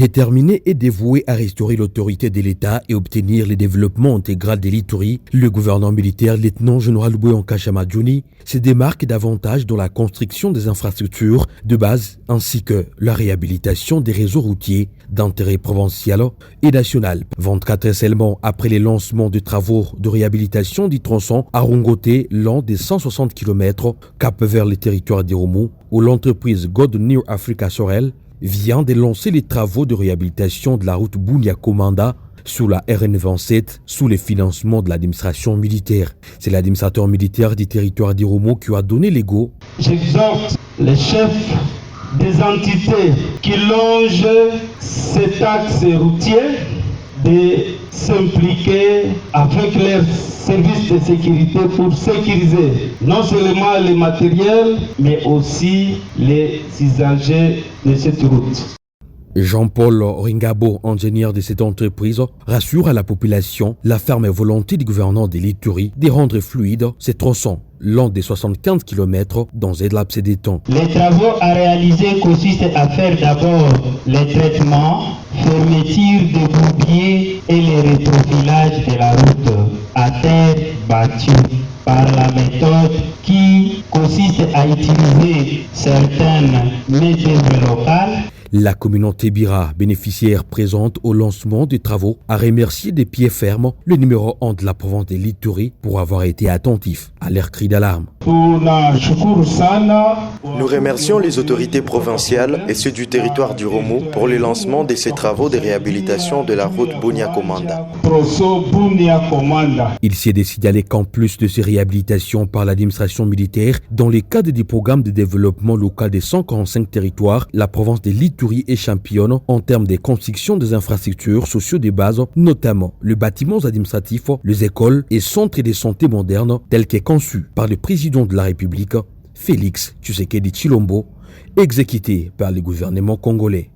Déterminé et dévoué à restaurer l'autorité de l'État et obtenir le développement intégral de l'Ituri, le gouverneur militaire lieutenant-général Bouyanka Chamadjouni se démarque davantage dans la construction des infrastructures de base ainsi que la réhabilitation des réseaux routiers d'intérêt provincial et national. 24 heures seulement après les lancements des travaux de réhabilitation du tronçon à Rongoté, long des 160 km cap vers le territoire d'Iromo, où l'entreprise God Near Africa Sorel vient de lancer les travaux de réhabilitation de la route Bunia-Komanda sous la RN27 sous le financement de l'administration militaire. C'est l'administrateur militaire du territoire d'Iromo qui a donné les go. J'exhorte les chefs des entités qui longent cet axe routier de s'impliquer avec leurs services de sécurité pour sécuriser non seulement les matériels, mais aussi les usagers de cette route. Jean-Paul Ringabo, ingénieur de cette entreprise, rassure à la population la ferme volonté du gouverneur de l'Ituri de rendre fluide ces tronçons long des 75 km dans un laps de temps. Les travaux à réaliser consistent à faire d'abord les traitements, fermeture des bourbiers et les rétrofilages de la route à terre battue par la méthode qui consiste à utiliser certaines main-d'œuvre locales. La communauté Bira, bénéficiaire présente au lancement des travaux, a remercié des pieds fermes le numéro 1 de la province de l'Ituri pour avoir été attentif à leur cri d'alarme. Nous remercions les autorités provinciales et ceux du territoire du Romo pour le lancement de ces travaux de réhabilitation de la route Bunia-Komanda. Il s'est décidé qu'en plus de ces réhabilitations par l'administration militaire, dans le cadre du programme de développement local des 145 territoires, la province de l'Ituri est championne en termes de construction des infrastructures sociaux de base, notamment les bâtiments administratifs, les écoles et centres de santé modernes tels que conçus par le président de la République, Félix Tshisekedi Tshilombo, exécutés par le gouvernement congolais.